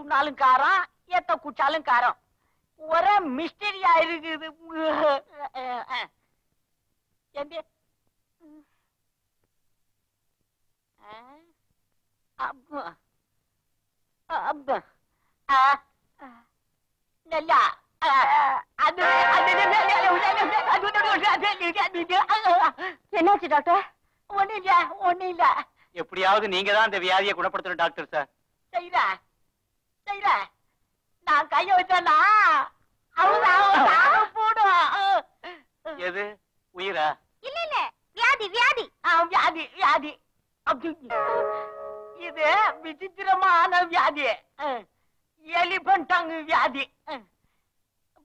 துண்ணாலும் காரம் ஏத்த குச்சாலும் காரம் ஒரே மிஸ்டரியா இருக்குது என்னாச்சு டாக்டர்? ஒண்ணு இல்ல. எப்படியாவது நீங்க தான் இந்த வியாதியை குணப்படுத்தணும் டாக்டர் சார். செய்யற நான் கைய வச்சேன்னா போடும். எது உயிரா? இல்ல இல்ல வியாதி வியாதி வியாதி வியாதி. இது விசித்திரமான வியாதி. எலிபென்டாங் வியாதி.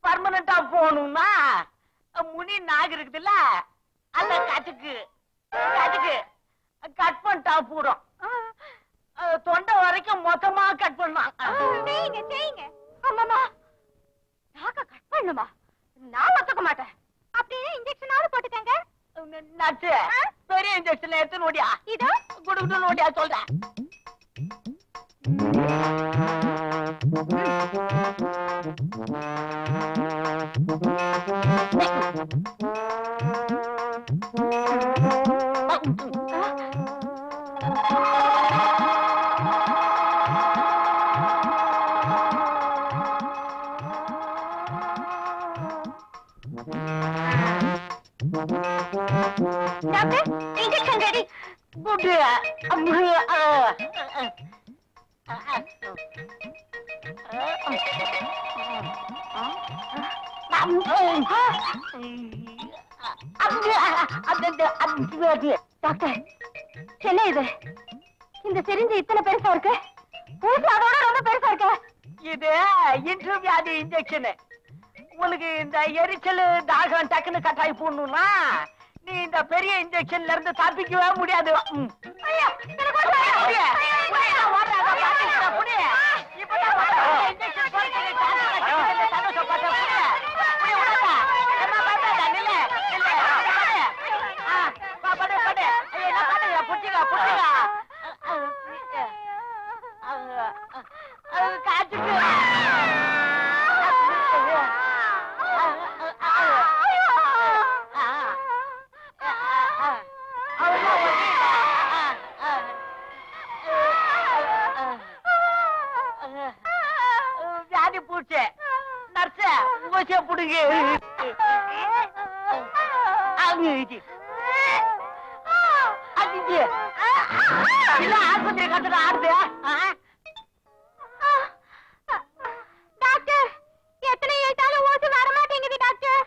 பர்மனண்டா போகணும்னா முனி நாகு இருக்குதுல்ல அந்த கட்டுக்கு கட் பண்ணிட்டா போடும். தொண்டை வரைக்கும் மொத்தமா கட் பண்ணலாம். செய்யுங்க. அம்மாமா நாக்க கட் பண்ணுமா? நான் ஒத்துக்க மாட்டேன். அப்படியே இன்ஜெக்ஷனாவது போட்டுக்கங்க. நட்டு பெரிய இன்ஜெக்ஷன் எடுத்து நோடியா இதோ குடுக்குட்டு நோடியா சொல்றேன். Doctor injection ready. Good. Doctor என்ன இது? இந்த சிரிஞ்சு இத்தனை பெருசா இருக்கு. அதோட ரொம்ப பெருசா இருக்கு. இது இன்டர்வியாதி இன்ஜெக்ஷன். உனக்கு இந்த எரிச்சல் தாகம் டக்குன்னு கட்டாயி போடணும்னா நீ இந்த பெரிய இன்ஜெக்ஷன்ல இருந்து தப்பிக்கவே முடியாது. வியாதி பூச்சி நர்ஸ ஊசிய புடுங்க. ஆஸ்பத்திரி கட்டுற ஆடுது. டாக்டர் எத்தனை ஏட்டாலும் ஊசி வர மாட்டேங்குது டாக்டர்.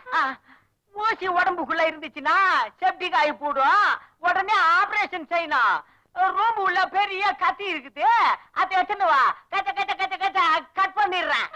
ஊசி உடம்புக்குள்ள இருந்துச்சுன்னா செப்டிக் ஆகி போடும். உடனே ஆபரேஷன் செய்யணும். ரூம் உள்ள பெரிய கத்தி இருக்குது. அதை எடுத்துன்னு வா. கட்ட கட்ட கட்ட கட்ட கட் பண்ணிடுறேன்.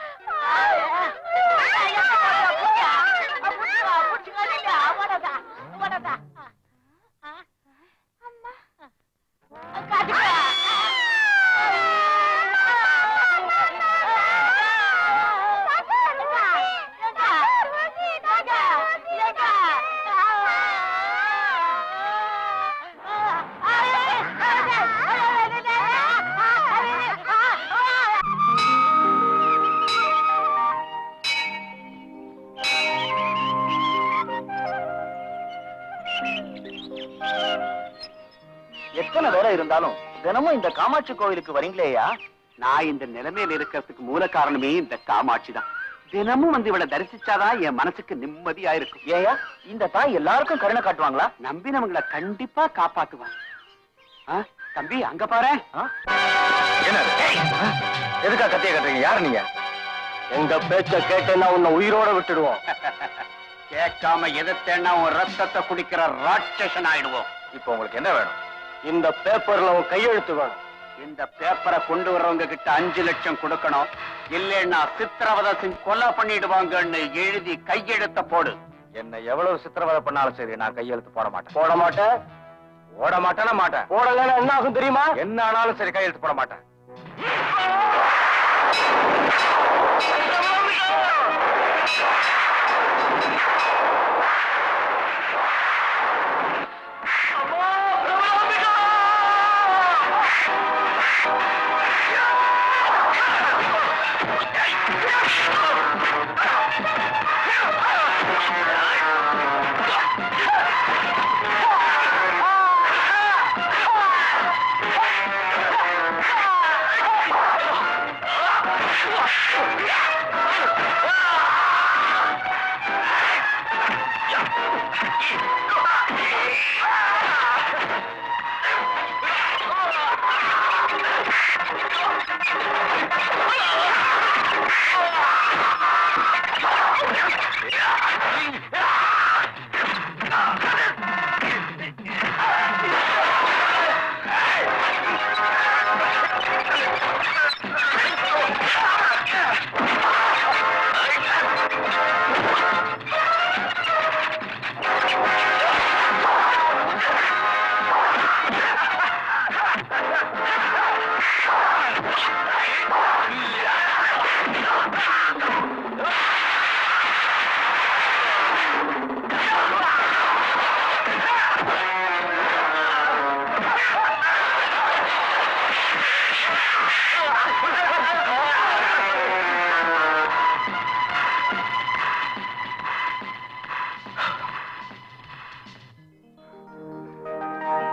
எத்தனை வேலை இருந்தாலும் தினமும் இந்த காமாட்சி கோவிலுக்கு வரீங்களேயா? நான் இந்த நிலைமையில இருக்கிறதுக்கு மூல காரணமே இந்த காமாட்சி தான். தினமும் வந்து இவளை தரிசிச்சாதான் என் மனசுக்கு நிம்மதியா இருக்கும். ஏயா இந்த தாய் எல்லாருக்கும் கருணை காட்டுவாங்களா? நம்பினவங்களை கண்டிப்பா காப்பாத்துவான். தம்பி அங்க பாரு. எதுக்கா கத்திய கட்டுறீங்க? யாரு நீங்க? எங்க பேச்ச கேட்டேன்னா உன்னை உயிரோட விட்டுடுவோம். கேட்காம எதிர்த்தேன்னா உன் ரத்தத்தை குடிக்கிற ராட்சசன் ஆயிடுவோம். இப்போ உங்களுக்கு என்ன வேணும்? இந்த பேப்பர்ல உன் கையெழுத்து வேணும். இந்த பேப்பரை கொண்டு வர்றவங்க கிட்ட 5 லட்சம் கொடுக்கணும். இல்லைன்னா சித்திரவதை செஞ்சு கொலை பண்ணிடுவாங்கன்னு எழுதி கையெழுத்த போடு. என்ன எவ்வளவு சித்திரவதை பண்ணாலும் சரி, நான் கையெழுத்து போட மாட்டேன். போட மாட்டேன்? போட மாட்டேன்னா மாட்டேன். போடலன்னா என்ன ஆகும் தெரியுமா? என்ன ஆனாலும் சரி, கையெழுத்து போட மாட்டேன்.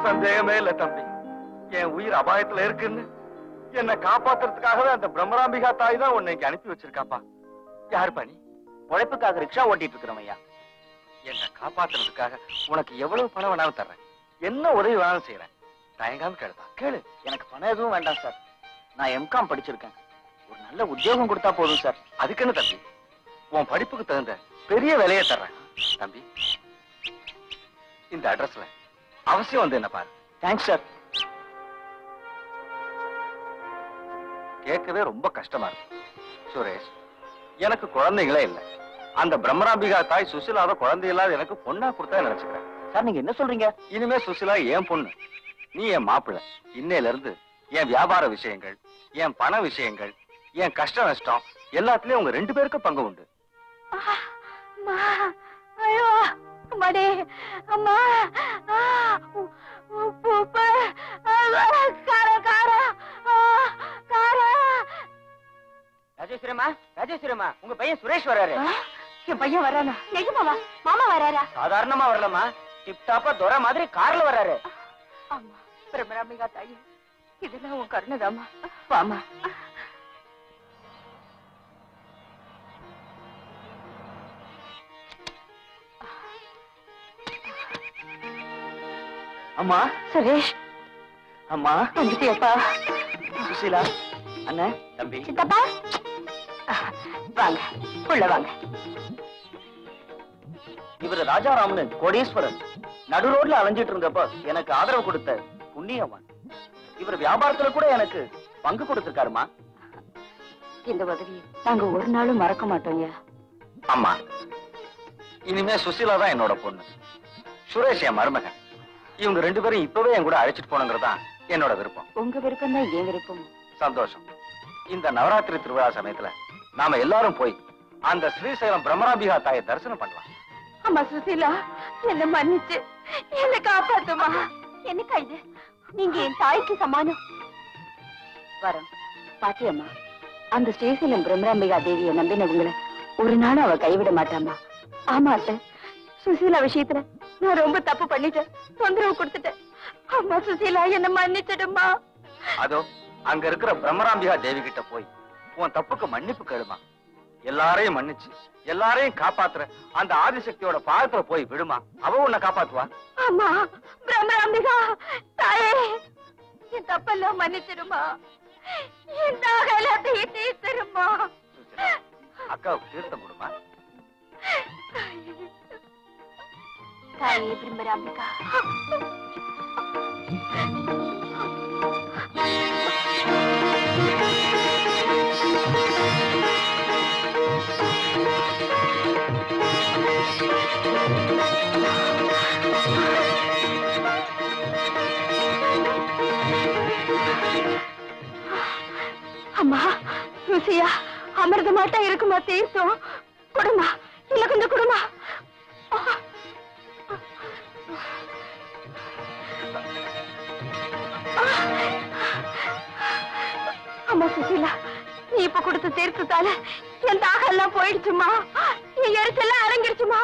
சந்தேகமே இல்ல தம்பி, என் உயிர் அபாயத்துல இருக்குன்னு என்னை காப்பாத்துறதுக்காகவே அந்த பிரம்மராம்பிகா தாய் தான் உன்னை இங்க அனுப்பி வச்சிருக்காப்பா. யாரு பண்ணி? உழைப்புக்காக ரிக்ஷா ஓட்டிட்டு இருக்கிறோம் ஐயா. என்னை காப்பாத்துறதுக்காக உனக்கு எவ்வளவு பணம் வேணாலும் தர்றேன், என்ன உதவி வேணாலும் செய்யறேன். தயங்காம கேளுப்பா, கேளு. எனக்கு பணம் எதுவும் வேண்டாம் சார், நான் எம்காம் படிச்சிருக்கேன். ஒரு நல்ல உத்தியோகம் கொடுத்தா போதும் சார். அதுக்குன்னு தம்பி, உன் படிப்புக்கு தகுந்த பெரிய வேலையை தர்றேன். தம்பி, இந்த அட்ரஸ்ல அவசியம் வந்து என்ன பாரு. Thanks sir. கேட்கவே ரொம்ப கஷ்டமா இருக்கு சுரேஷ். எனக்கு குழந்தைங்களே இல்ல. அந்த பிரம்மராம்பிகா தாய் சுசிலாவை குழந்தை இல்லாத எனக்கு பொண்ணா கொடுத்தா நினைச்சுக்கிறேன். சார் நீங்க என்ன சொல்றீங்க? இனிமே சுசிலா என் பொண்ணு, நீ என் மாப்பிள்ளை. இன்னையில இருந்து என் வியாபார விஷயங்கள், என் பண விஷயங்கள், என் கஷ்ட நஷ்டம் எல்லாத்துலயும் உங்க 2 பேருக்கும் பங்கு உண்டு. ஐயோ அம்மாடே, அம்மா உப்பு ராஜேஸ்வரமா, ராஜேஸ்வரமா, உங்க பையன் சுரேஷ் வராரு. என் பையன் வரானா? நிஜமாவா? மாமா வராரா? சாதாரணமா வரலமா, டிப்டாப்பா துரை மாதிரி கார்ல வராரு. ஆமா, பிரம்மராம்பிகா தாயி, இதெல்லாம் உன் கருணைதாமா. வாமா. அம்மா. சுரேஷ். அம்மா. வந்துட்டியப்பா. சுசிலா, அண்ணன், தம்பி. சித்தப்பா வாங்க, உள்ள வாங்க. இவரு ராஜாராமன் கோடீஸ்வரன். நடு ரோட்ல அலைஞ்சிட்டு இருந்தப்ப எனக்கு ஆதரவு கொடுத்த புண்ணியவன். இவர் வியாபாரத்துல கூட எனக்கு பங்கு கொடுத்திருக்காருமா. இந்த உதவியை நாங்க ஒரு நாளும் மறக்க மாட்டோம். அம்மா, இனிமே சுசிலா தான் என்னோட பொண்ணு, சுரேஷ் என் மருமகன். இவங்க 2 பேரும் இப்பவே என் கூட அழைச்சிட்டு போனங்கிறதான் என்னோட விருப்பம். உங்க விருப்பம் தான் என் விருப்பம். சந்தோஷம். இந்த நவராத்திரி திருவிழா சமயத்துல நாம எல்லாரும் போய் அந்த ஸ்ரீசைலம் பிரம்மராம்பிகா தாயை தரிசனம் பண்ணலாம். அம்மா சுசீலா, என்ன மன்னிச்சு என்ன காப்பாத்துமா. என்னக்கா இது? நீங்க என் தாய்க்கு சமானம். வரோம் பாத்தியம்மா, அந்த ஸ்ரீசைலம் பிரம்மராம்பிகா தேவியை நம்பினவங்களை ஒரு நாளும் அவ கைவிட மாட்டாமா. ஆமா அத்தை, சுசீலா விஷயத்துல நான் ரொம்ப தப்பு பண்ணிட்டேன், தொந்தரவு கொடுத்துட்டேன். அம்மா சுசீலா, என்ன மன்னிச்சிடுமா. அதோ அங்க இருக்கிற பிரம்மராம்பிகா தேவி கிட்ட போய் உன் தப்புக்கு மன்னிப்பு கேளுமா. எல்லாரையும் மன்னிச்சு எல்லாரையும் காப்பாத்துற அந்த ஆதிசக்தியோட பாதத்துல போய் விடுமா, அவ உன்னை காப்பாத்துவா. அம்மா பிரம்மராம்பிகா தாயே, என் தப்பெல்லாம் மன்னிச்சிடுமா, என் தாகலத்தையும் தீர்த்திருமா. அக்காவுக்கு தீர்த்தம் கொடுமா. தாயே பிரம்மராம்பிகா. அம்மா ருசியா அமிர்த மாட்டா இருக்குமா தீர்த்தம்? கொடுமா, இல்ல கொஞ்சம் கொடுமா. அம்மா சுசீலா, நீ இப்ப கொடுத்த தீர்த்தத்தால என் தாகம் எல்லாம் போயிடுச்சுமா, என் எரிச்செல்லாம் அடங்கிடுச்சுமா.